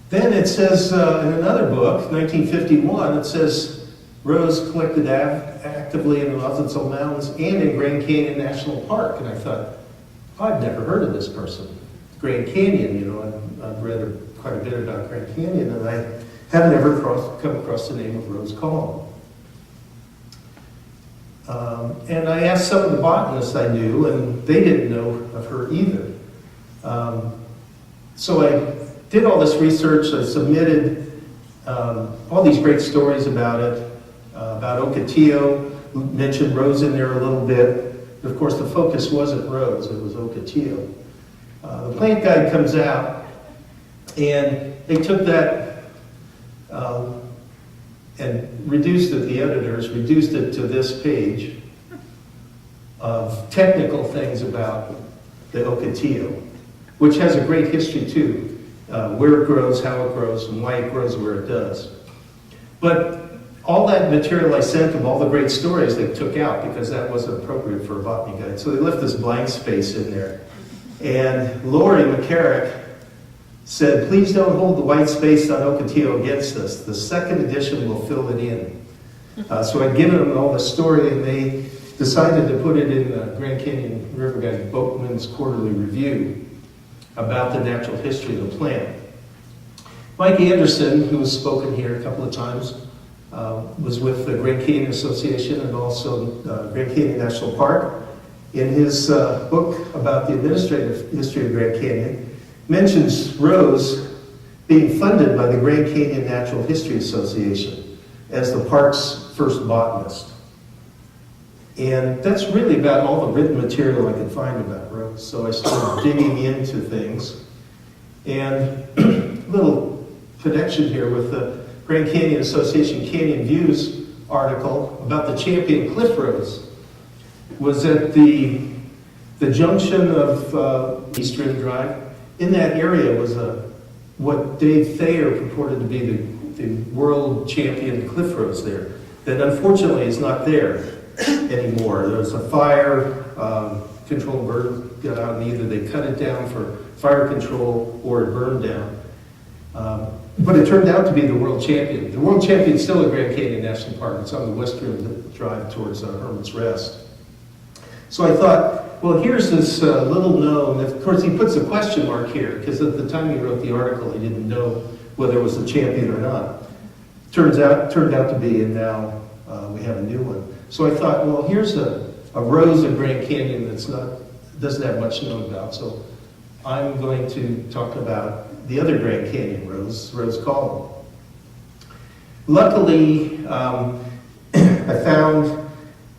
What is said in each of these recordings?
Then it says in another book, 1951, it says Rose collected actively in the Lhasa Mountains and in Grand Canyon National Park. And I thought, I've never heard of this person. Grand Canyon, you know, I've read quite a bit about Grand Canyon, and I haven't ever come across the name of Rose Collom. And I asked some of the botanists I knew, and they didn't know of her either. So I did all this research. I submitted all these great stories about it, about Ocotillo. We mentioned Rose in there a little bit. But of course, the focus wasn't Rose, it was Ocotillo. The plant guide comes out, and they took that and reduced it, the editors reduced it to this page of technical things about the Ocotillo, which has a great history too, where it grows, how it grows, and why it grows where it does. But all that material I sent them, all the great stories, they took out because that wasn't appropriate for a botany guide. So they left this blank space in there. And Lori McCarrick said, please don't hold the white space on Ocotillo against us. The second edition will fill it in. So I'd given them all the story, and they decided to put it in the Grand Canyon River Guide Boatman's Quarterly Review about the natural history of the plant. Mike Anderson, who has spoken here a couple of times, was with the Grand Canyon Association and also Grand Canyon National Park. In his book about the administrative history of Grand Canyon, mentions Rose being funded by the Grand Canyon Natural History Association as the park's first botanist. And that's really about all the written material I could find about Rose. So I started digging into things. And a little connection here with the Grand Canyon Association Canyon Views article about the champion cliff rose was at the junction of Eastern Drive. In that area was what Dave Thayer purported to be the world champion cliff rose there, that unfortunately is not there anymore. There was a fire, control bird got out, and either they cut it down for fire control or it burned down. But it turned out to be the world champion. The world champion is still at Grand Canyon National Park. It's on the western drive towards Hermit's Rest. So I thought, well, here's this little known, of course he puts a question mark here, because at the time he wrote the article, he didn't know whether it was a champion or not. Turned out to be, and now we have a new one. So I thought, well, here's a rose in Grand Canyon that's doesn't have much known about. So I'm going to talk about the other Grand Canyon rose, Rose Collom. Luckily, I found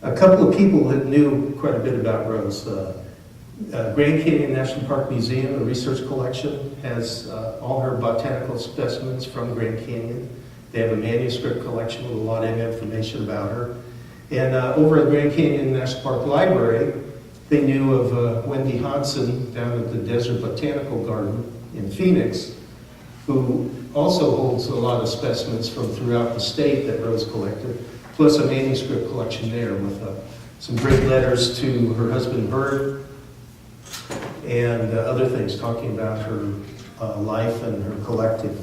a couple of people that knew quite a bit about Rose. Grand Canyon National Park Museum, the research collection, has all her botanical specimens from Grand Canyon. They have a manuscript collection with a lot of information about her. And over at Grand Canyon National Park Library, they knew of Wendy Hodson down at the Desert Botanical Garden in Phoenix, who also holds a lot of specimens from throughout the state that Rose collected, plus a manuscript collection there with some great letters to her husband Bert and other things talking about her life and her collecting.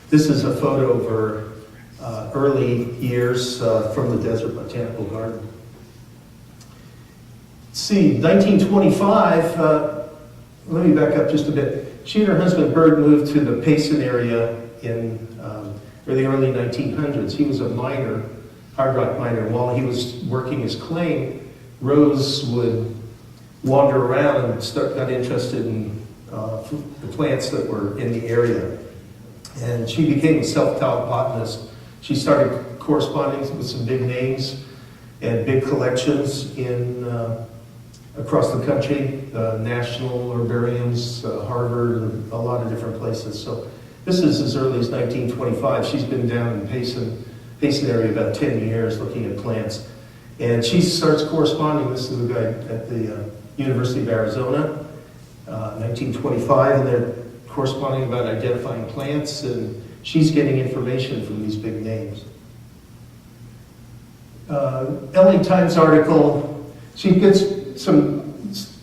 This is a photo of her early years from the Desert Botanical Garden. Let's see, 1925, let me back up just a bit. She and her husband Bert moved to the Payson area in the early 1900s. He was a miner, hard rock miner. While he was working his claim, Rose would wander around and got interested in the plants that were in the area. And she became a self-taught botanist. She started corresponding with some big names and big collections in across the country, national herbariums, Harvard, and a lot of different places. So this is as early as 1925. She's been down in Payson area about 10 years looking at plants. And she starts corresponding. This is a guy at the University of Arizona, 1925, and they're corresponding about identifying plants, and she's getting information from these big names. LA Times article, she gets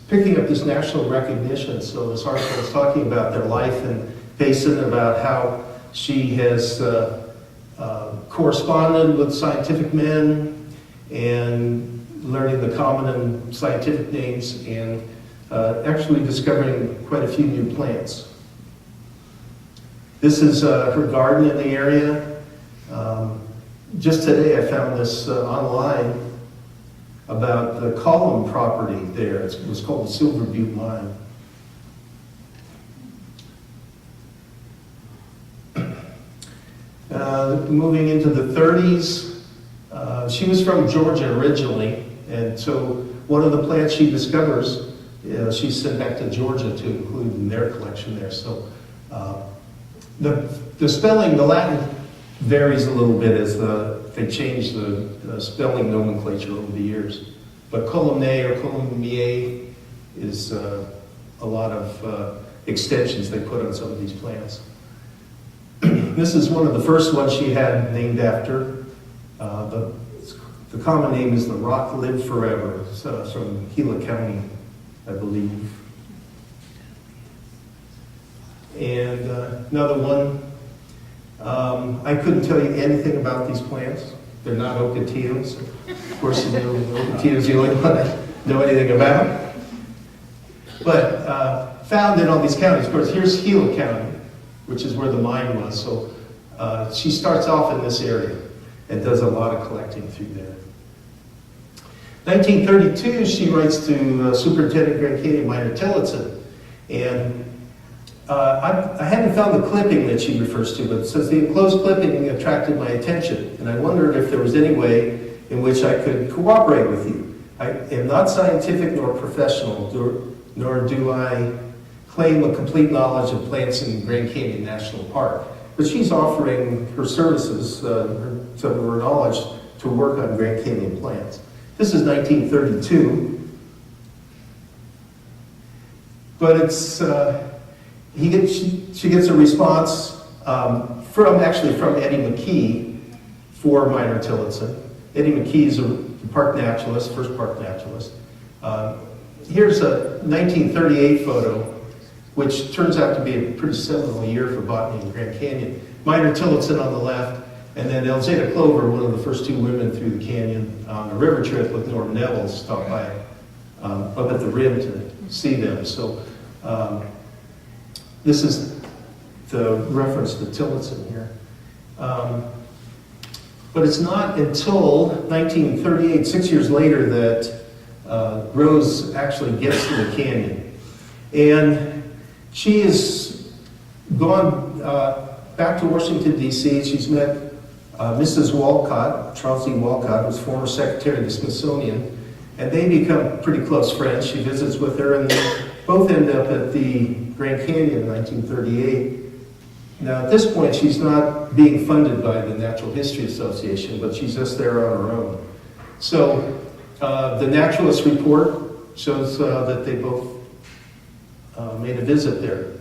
picking up this national recognition. So this article is talking about their life in Payson, about how She has corresponded with scientific men and learning the common and scientific names and actually discovering quite a few new plants. This is her garden in the area. Just today I found this online about the Collom property there. It was called the Silver Butte Mine. Moving into the 30s, she was from Georgia originally, and so one of the plants she discovers, she sent back to Georgia to include in their collection there. So the spelling, the Latin varies a little bit as they change the spelling nomenclature over the years. But Colomne or Colomier is a lot of extensions they put on some of these plants. This is one of the first ones she had named after. The common name is the Rock Live Forever. It's from Gila County, I believe. And another one, I couldn't tell you anything about these plants. They're not ocotillos. Of course, you know, ocotillos the only one I know anything about. But found in all these counties. Of course, here's Gila County, which is where the mine was. So she starts off in this area and does a lot of collecting through there. 1932, she writes to Superintendent Grand Canyon Miner Tillotson, and I hadn't found the clipping that she refers to, but it says the enclosed clipping attracted my attention, and I wondered if there was any way in which I could cooperate with you. I am not scientific nor professional, nor do I claim a complete knowledge of plants in Grand Canyon National Park, but she's offering her services, some of her knowledge, to work on Grand Canyon plants. This is 1932, but it's she gets a response from Eddie McKee for Miner Tillotson. Eddie McKee is a park naturalist, first park naturalist. Here's a 1938 photo, which turns out to be a pretty seminal year for botany in Grand Canyon. Miner Tillotson on the left, and then Elzada Clover, one of the first two women through the canyon on a river trip with Norm Neville, stopped by up at the rim to see them. So this is the reference to Tillotson here. But it's not until 1938, 6 years later, that Rose actually gets to the canyon. And she has gone back to Washington, D.C. She's met Mrs. Walcott, Charles E. Walcott, who was former secretary of the Smithsonian, and they become pretty close friends. She visits with her, and they both end up at the Grand Canyon in 1938. Now, at this point, she's not being funded by the Natural History Association, but she's just there on her own. So, the Naturalist Report shows that they both made a visit there.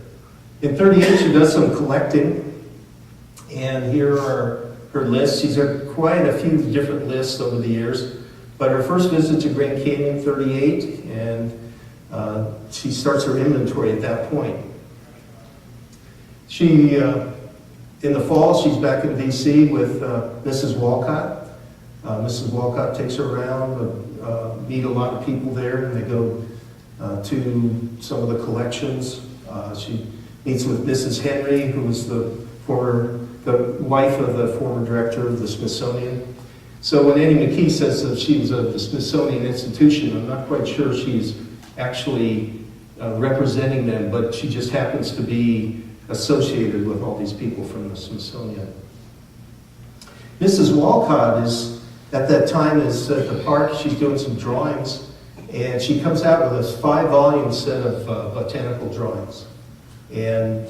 In 38, she does some collecting, and here are her lists. She's had quite a few different lists over the years, but her first visit to Grand Canyon, 38, and she starts her inventory at that point. She, in the fall, she's back in D.C. with Mrs. Walcott. Mrs. Walcott takes her around, meet a lot of people there, and they go to some of the collections. She meets with Mrs. Henry, who was the wife of the former director of the Smithsonian. So when Eddie McKee says that she was of the Smithsonian Institution, I'm not quite sure she's actually representing them, but she just happens to be associated with all these people from the Smithsonian. Mrs. Walcott is, at that time, is at the park. She's doing some drawings, and she comes out with a 5-volume set of botanical drawings. And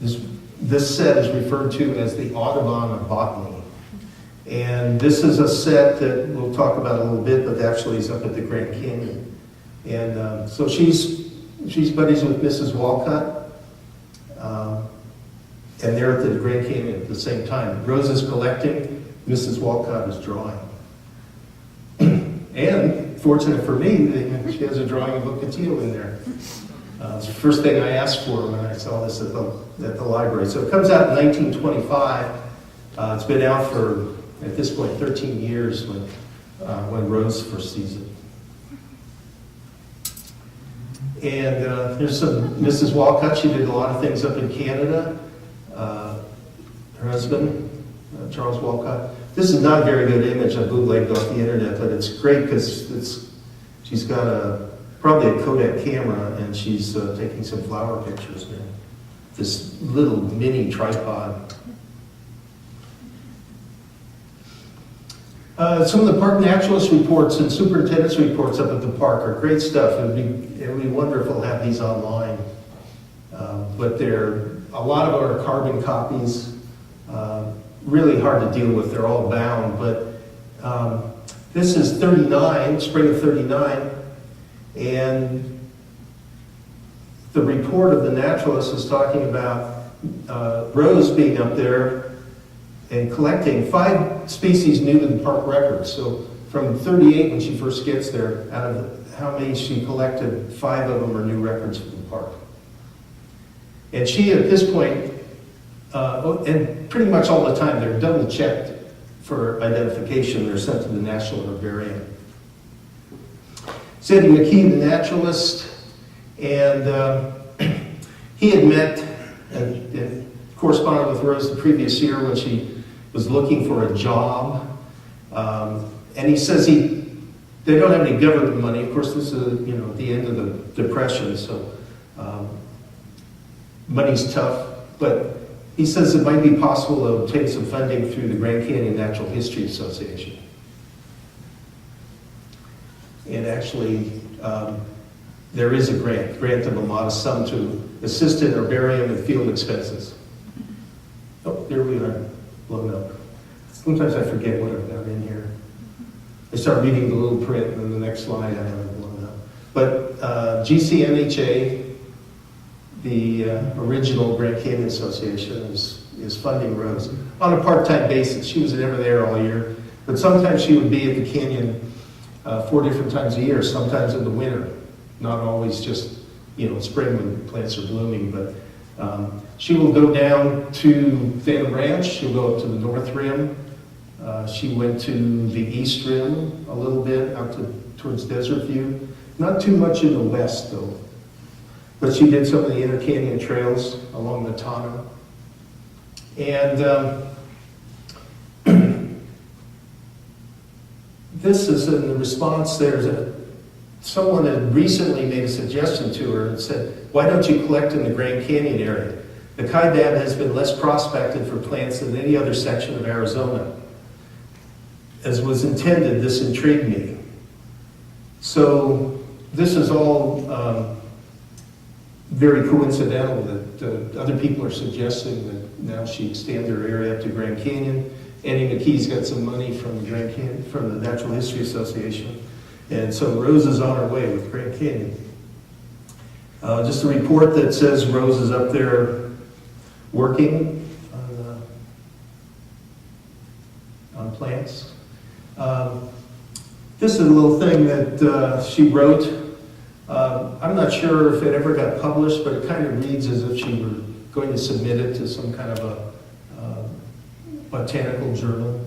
this set is referred to as the Audubon of Botany. And this is a set that we'll talk about a little bit, but actually is up at the Grand Canyon. And so she's buddies with Mrs. Walcott, and they're at the Grand Canyon at the same time. Rose is collecting, Mrs. Walcott is drawing. And, fortunate for me, she has a drawing of Ocotillo in there. It's the first thing I asked for when I saw this at the library. So it comes out in 1925. It's been out for, at this point, 13 years when Rose first sees it. And there's some Mrs. Walcott. She did a lot of things up in Canada. Her husband, Charles Walcott. This is not a very good image I bootlegged off the internet, but it's great because she's got probably a Kodak camera, and she's taking some flower pictures there. This little mini tripod. Some of the park naturalist reports and superintendent's reports up at the park are great stuff. It would be wonderful to have these online. But a lot of them are carbon copies. Really hard to deal with. They're all bound. But this is 39, spring of 39. And the report of the naturalist is talking about Rose being up there and collecting 5 species new to the park record. So from 38, when she first gets there, out of how many she collected, 5 of them are new records for the park. And she, at this point, and pretty much all the time, they're double checked for identification. They're sent to the National Herbarium. Sandy McKee, the naturalist, and he had met and corresponded with Rose the previous year when she was looking for a job. And he says they don't have any government money. Of course, this is the end of the Depression, so money's tough. But he says it might be possible to obtain some funding through the Grand Canyon Natural History Association. And actually, there is a grant of a modest sum to assist in herbarium and field expenses. Oh, there we are, blown up. Sometimes I forget what I've got in here. I start reading the little print, and then the next slide I have it blown up. But GCMHA, the original Grand Canyon Association, is funding Rose on a part-time basis. She was never there all year, but sometimes she would be at the canyon 4 different times a year, sometimes in the winter, not always just spring when plants are blooming, but she will go down to Phantom Ranch, she'll go up to the North Rim, she went to the East Rim a little bit, out towards Desert View, not too much in the west though, but she did some of the inner canyon trails along the Tana. And this is in the response. Someone had recently made a suggestion to her and said, why don't you collect in the Grand Canyon area? The Kaibab has been less prospected for plants than any other section of Arizona. As was intended, this intrigued me. So this is all very coincidental that other people are suggesting that now she extend her area up to Grand Canyon. Annie McKee's got some money from the Grand Canyon, from the Natural History Association. And so Rose is on her way with Grand Canyon. Just a report that says Rose is up there working on plants. This is a little thing that she wrote. I'm not sure if it ever got published, but it kind of reads as if she were going to submit it to some kind of a botanical journal.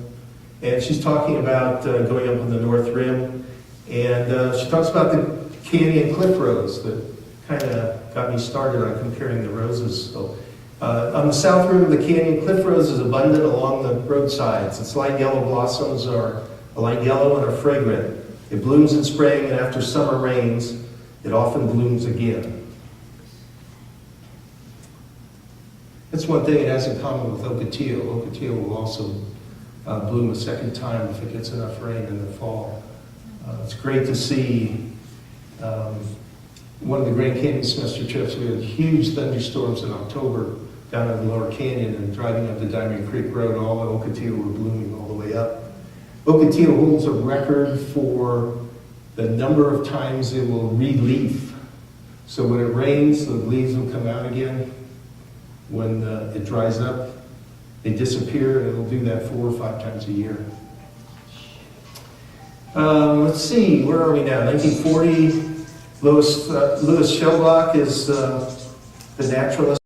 And she's talking about going up on the North Rim. And she talks about the canyon cliff rose that kind of got me started on comparing the roses. So, on the south rim of the canyon, cliff rose is abundant along the roadsides. Its light yellow blossoms are a light yellow and are fragrant. It blooms in spring, and after summer rains, it often blooms again. That's one thing it has in common with ocotillo. Ocotillo will also bloom a second time if it gets enough rain in the fall. It's great to see one of the Grand Canyon semester trips. We had huge thunderstorms in October down in the Lower Canyon, and driving up the Diamond Creek Road, all the ocotillo were blooming all the way up. Ocotillo holds a record for the number of times it will re-leaf. So when it rains, the leaves will come out again. When it dries up, they disappear, and it'll do that 4 or 5 times a year. Let's see, where are we now? 1940. Louis Schildbach is the naturalist.